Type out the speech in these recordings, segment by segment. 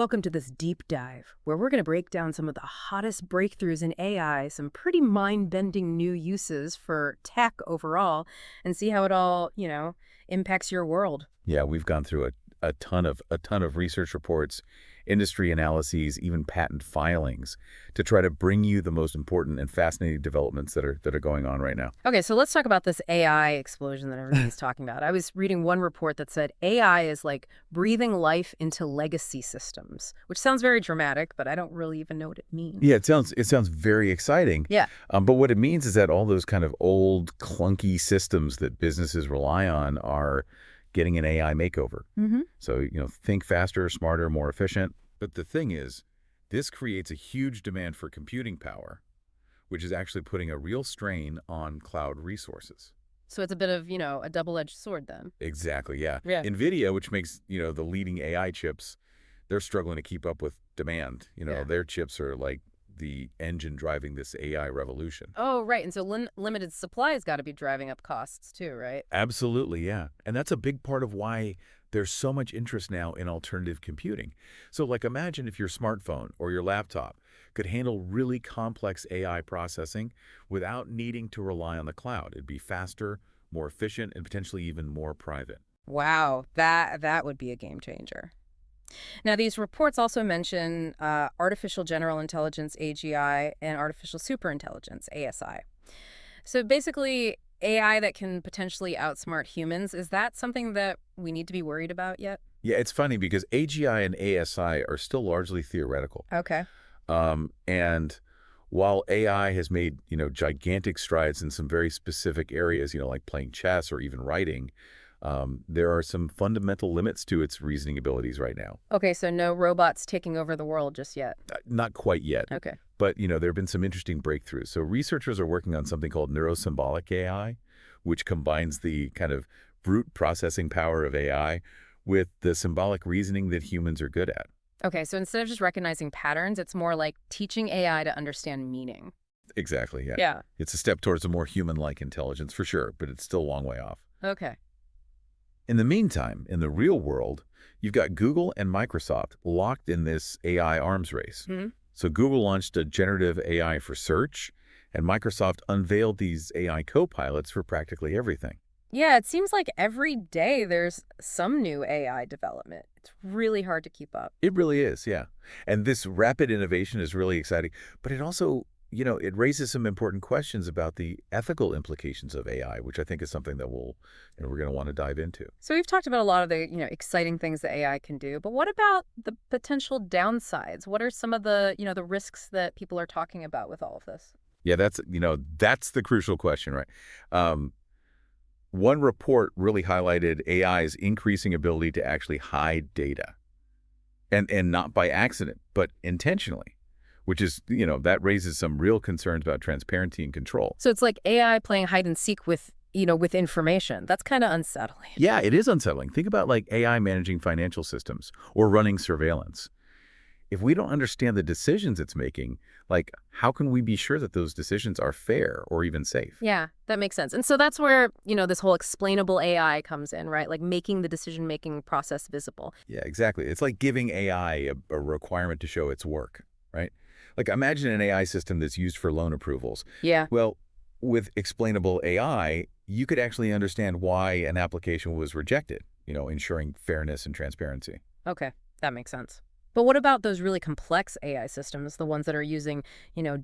Welcome to this deep dive, where we're going to break down some of the hottest breakthroughs in AI, some pretty mind-bending new uses for tech overall, and see how it all, impacts your world. Yeah, we've gone through a ton of research reports, industry analyses, even patent filings to try to bring you the most important and fascinating developments that are going on right now. Okay, so let's talk about this AI explosion that everybody's talking about. I was reading one report that said AI is like breathing life into legacy systems, which sounds very dramatic, but I don't really even know what it means. Yeah, it sounds very exciting. Yeah. But what it means is that all those kind of old clunky systems that businesses rely on are getting an AI makeover. Mm-hmm. So, think faster, smarter, more efficient. But the thing is, this creates a huge demand for computing power, which is actually putting a real strain on cloud resources. So it's a bit of, a double-edged sword then. Exactly, yeah. Yeah. NVIDIA, which makes, the leading AI chips, they're struggling to keep up with demand. Yeah. Their chips are like the engine driving this AI revolution. Oh, right. And so limited supply has got to be driving up costs too, right? Absolutely, yeah. And that's a big part of why there's so much interest now in alternative computing. So like imagine if your smartphone or your laptop could handle really complex AI processing without needing to rely on the cloud. It'd be faster, more efficient, and potentially even more private. Wow, that would be a game changer. Now, these reports also mention artificial general intelligence, AGI, and artificial superintelligence, ASI. So basically, AI that can potentially outsmart humans, is that something that we need to be worried about yet? Yeah, it's funny because AGI and ASI are still largely theoretical. Okay. And while AI has made, gigantic strides in some very specific areas, like playing chess or even writing, there are some fundamental limits to its reasoning abilities right now. Okay, so no robots taking over the world just yet. Not quite yet. Okay. But, there have been some interesting breakthroughs. So researchers are working on something called neurosymbolic AI, which combines the kind of brute processing power of AI with the symbolic reasoning that humans are good at. Okay, so instead of just recognizing patterns, it's more like teaching AI to understand meaning. Exactly, yeah. Yeah. It's a step towards a more human-like intelligence for sure, but it's still a long way off. Okay. In the meantime, in the real world, you've got Google and Microsoft locked in this AI arms race. Hmm. So Google launched a generative AI for search, and Microsoft unveiled these AI co-pilots for practically everything. Yeah, it seems like every day there's some new AI development. It's really hard to keep up. It really is, yeah. And this rapid innovation is really exciting, but it also, it raises some important questions about the ethical implications of AI, which I think is something that we're going to want to dive into. So we've talked about a lot of the, exciting things that AI can do, but what about the potential downsides? What are some of the, the risks that people are talking about with all of this? Yeah, that's the crucial question, right? One report really highlighted AI's increasing ability to actually hide data, and not by accident, but intentionally, which is, that raises some real concerns about transparency and control. So it's like AI playing hide and seek with, with information. That's kind of unsettling. Yeah, it is unsettling. Think about like AI managing financial systems or running surveillance. If we don't understand the decisions it's making, like how can we be sure that those decisions are fair or even safe? Yeah, that makes sense. And so that's where, this whole explainable AI comes in, right? Like making the decision-making process visible. Yeah, exactly. It's like giving AI a requirement to show its work, right? Like imagine an AI system that's used for loan approvals. Yeah. Well, with explainable AI, you could actually understand why an application was rejected, ensuring fairness and transparency. Okay, that makes sense. But what about those really complex AI systems, the ones that are using,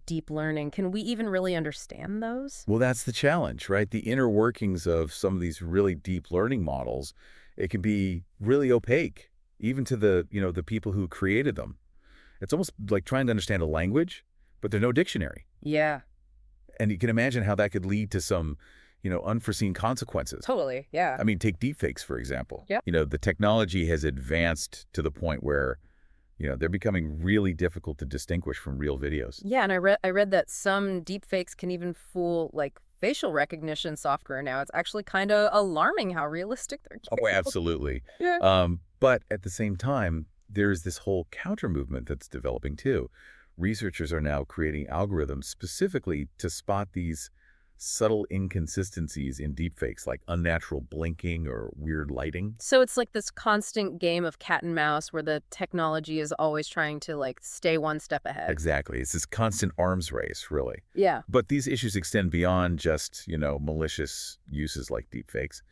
deep learning? Can we even really understand those? Well, that's the challenge, right? The inner workings of some of these really deep learning models, it can be really opaque, even to the people who created them. It's almost like trying to understand a language, but there's no dictionary. Yeah. And you can imagine how that could lead to some, unforeseen consequences. Totally, yeah. I mean, take deepfakes, for example. Yep. The technology has advanced to the point where, they're becoming really difficult to distinguish from real videos. Yeah, and I read that some deepfakes can even fool, like, facial recognition software now. It's actually kind of alarming how realistic they're getting. Oh, absolutely. Yeah. But at the same time, there's this whole counter movement that's developing too. Researchers are now creating algorithms specifically to spot these subtle inconsistencies in deepfakes, like unnatural blinking or weird lighting. So it's like this constant game of cat and mouse where the technology is always trying to like stay one step ahead. Exactly. It's this constant arms race, really. Yeah. But these issues extend beyond just, malicious uses like deepfakes.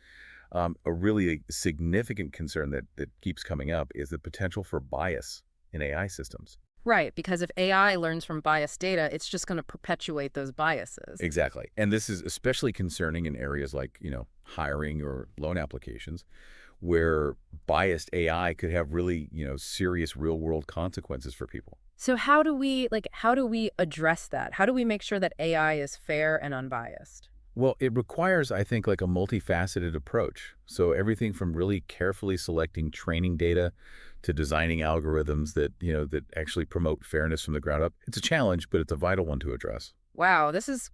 A really significant concern that keeps coming up is the potential for bias in AI systems. Right, because if AI learns from biased data, it's just going to perpetuate those biases. Exactly. And this is especially concerning in areas like, hiring or loan applications, where biased AI could have really, serious real-world consequences for people. So how do we address that? How do we make sure that AI is fair and unbiased? Well, it requires, I think, like a multifaceted approach. So everything from really carefully selecting training data to designing algorithms that actually promote fairness from the ground up. It's a challenge, but it's a vital one to address. Wow, this is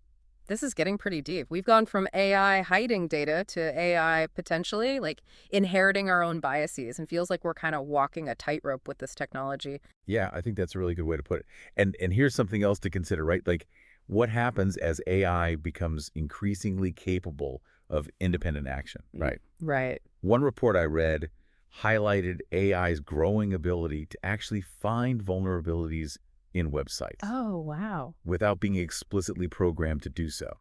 getting pretty deep. We've gone from AI hiding data to AI potentially like inheriting our own biases and feels like we're kind of walking a tightrope with this technology. Yeah, I think that's a really good way to put it. And here's something else to consider, right? Like what happens as AI becomes increasingly capable of independent action, right? Right. One report I read highlighted AI's growing ability to actually find vulnerabilities in websites Oh, wow. without being explicitly programmed to do so.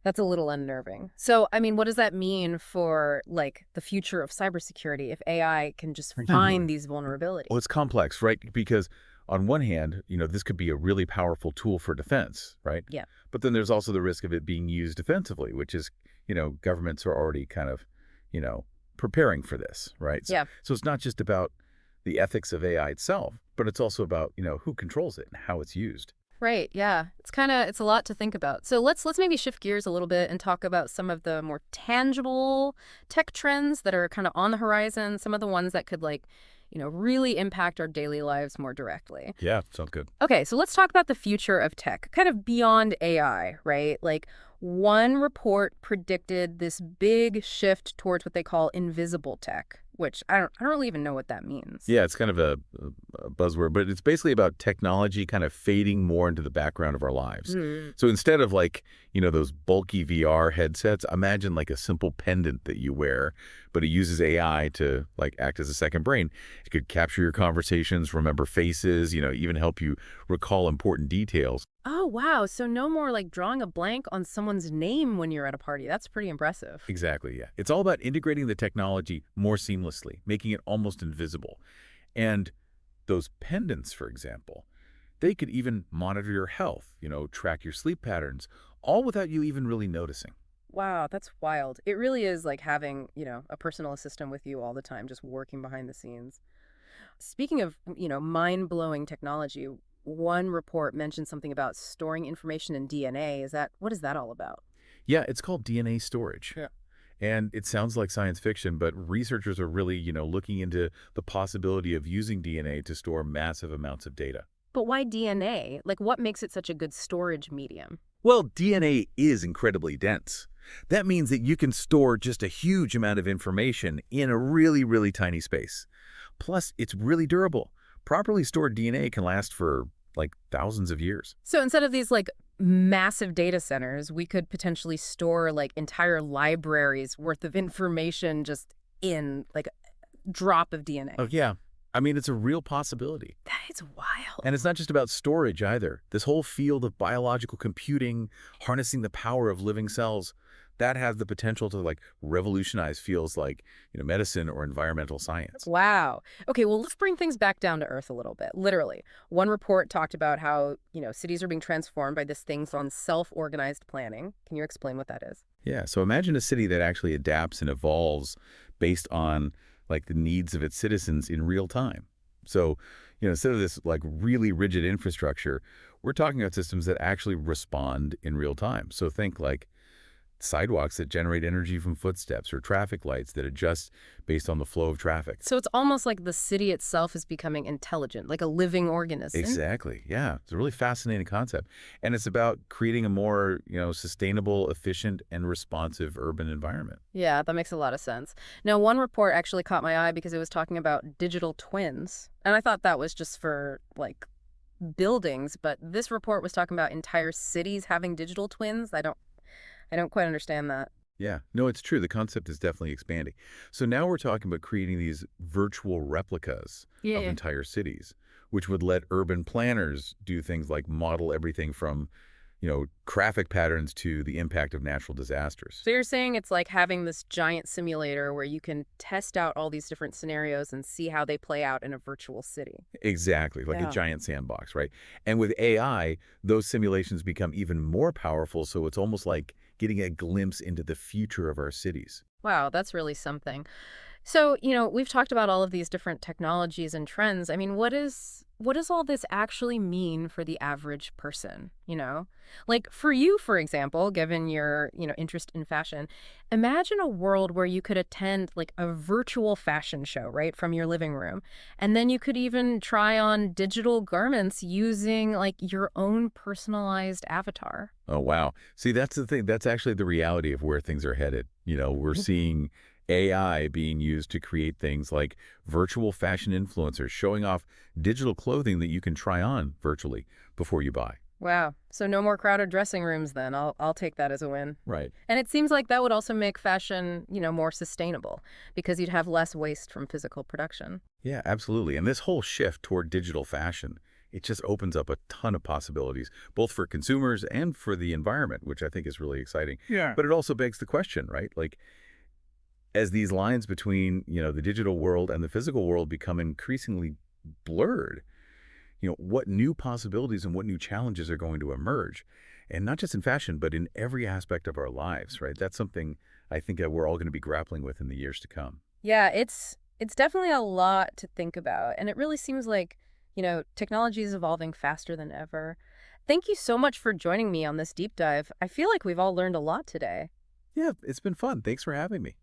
That's a little unnerving. So, I mean, what does that mean for like the future of cybersecurity if AI can just find these vulnerabilities? Well, it's complex, right? Because on one hand, this could be a really powerful tool for defense, right? Yeah. But then there's also the risk of it being used defensively, which is, governments are already kind of, you know, preparing for this, right? So, Yeah. so it's not just about the ethics of AI itself, but it's also about, who controls it and how it's used. Right. Yeah. It's a lot to think about. So let's maybe shift gears a little bit and talk about some of the more tangible tech trends that are kind of on the horizon, some of the ones that could really impact our daily lives more directly. Yeah, sounds good. Okay, so let's talk about the future of tech, kind of beyond AI, right? Like one report predicted this big shift towards what they call invisible tech, which I don't really even know what that means. Yeah, it's kind of a buzzword, but it's basically about technology kind of fading more into the background of our lives. Hmm. So instead of like, those bulky VR headsets, imagine like a simple pendant that you wear, but it uses AI to like act as a second brain. It could capture your conversations, remember faces, even help you recall important details. Oh, wow. So no more like drawing a blank on someone's name when you're at a party. That's pretty impressive. Exactly, yeah. It's all about integrating the technology more seamlessly, making it almost invisible. And those pendants, for example, they could even monitor your health, track your sleep patterns, all without you even really noticing. Wow, that's wild. It really is like having a personal assistant with you all the time, just working behind the scenes. Speaking of mind-blowing technology, one report mentioned something about storing information in DNA. What is that all about? Yeah, it's called DNA storage. Yeah. And it sounds like science fiction, but researchers are really, looking into the possibility of using DNA to store massive amounts of data. But why DNA? Like, what makes it such a good storage medium? Well, DNA is incredibly dense. That means that you can store just a huge amount of information in a really, really tiny space. Plus, it's really durable. Properly stored DNA can last for like thousands of years. So instead of these like massive data centers, we could potentially store like entire libraries worth of information just in like a drop of DNA. Oh, yeah. I mean, it's a real possibility. That is wild. And it's not just about storage either. This whole field of biological computing, harnessing the power of living cells, that has the potential to like revolutionize fields like, medicine or environmental science. Wow. Okay, well, let's bring things back down to earth a little bit. Literally, one report talked about how cities are being transformed by this thing on self-organized planning. Can you explain what that is? Yeah, so imagine a city that actually adapts and evolves based on like the needs of its citizens in real time. So, instead of this like really rigid infrastructure, we're talking about systems that actually respond in real time. So think like sidewalks that generate energy from footsteps or traffic lights that adjust based on the flow of traffic. So it's almost like the city itself is becoming intelligent, like a living organism. Exactly. Yeah. It's a really fascinating concept. And it's about creating a more, sustainable, efficient, and responsive urban environment. Yeah, that makes a lot of sense. Now, one report actually caught my eye because it was talking about digital twins. And I thought that was just for like buildings, but this report was talking about entire cities having digital twins. I don't quite understand that. Yeah, no, it's true. The concept is definitely expanding. So now we're talking about creating these virtual replicas of Yeah. entire cities, which would let urban planners do things like model everything from, traffic patterns to the impact of natural disasters. So you're saying it's like having this giant simulator where you can test out all these different scenarios and see how they play out in a virtual city. Exactly, like a Yeah. giant sandbox, right? And with AI, those simulations become even more powerful, so it's almost like getting a glimpse into the future of our cities. Wow, that's really something. So, we've talked about all of these different technologies and trends. I mean, what does all this actually mean for the average person? Like for you, for example, given your, interest in fashion, imagine a world where you could attend like a virtual fashion show, right, from your living room. And then you could even try on digital garments using like your own personalized avatar. Oh, wow. See, that's the thing. That's actually the reality of where things are headed. We're seeing AI being used to create things like virtual fashion influencers showing off digital clothing that you can try on virtually before you buy. Wow. So no more crowded dressing rooms then. I'll take that as a win. Right. And it seems like that would also make fashion, more sustainable because you'd have less waste from physical production. Yeah, absolutely. And this whole shift toward digital fashion, it just opens up a ton of possibilities, both for consumers and for the environment, which I think is really exciting. Yeah. But it also begs the question, right? Like, as these lines between, the digital world and the physical world become increasingly blurred, what new possibilities and what new challenges are going to emerge? And not just in fashion, but in every aspect of our lives, right? That's something I think that we're all going to be grappling with in the years to come. Yeah, it's definitely a lot to think about. And it really seems like, technology is evolving faster than ever. Thank you so much for joining me on this deep dive. I feel like we've all learned a lot today. Yeah, it's been fun. Thanks for having me.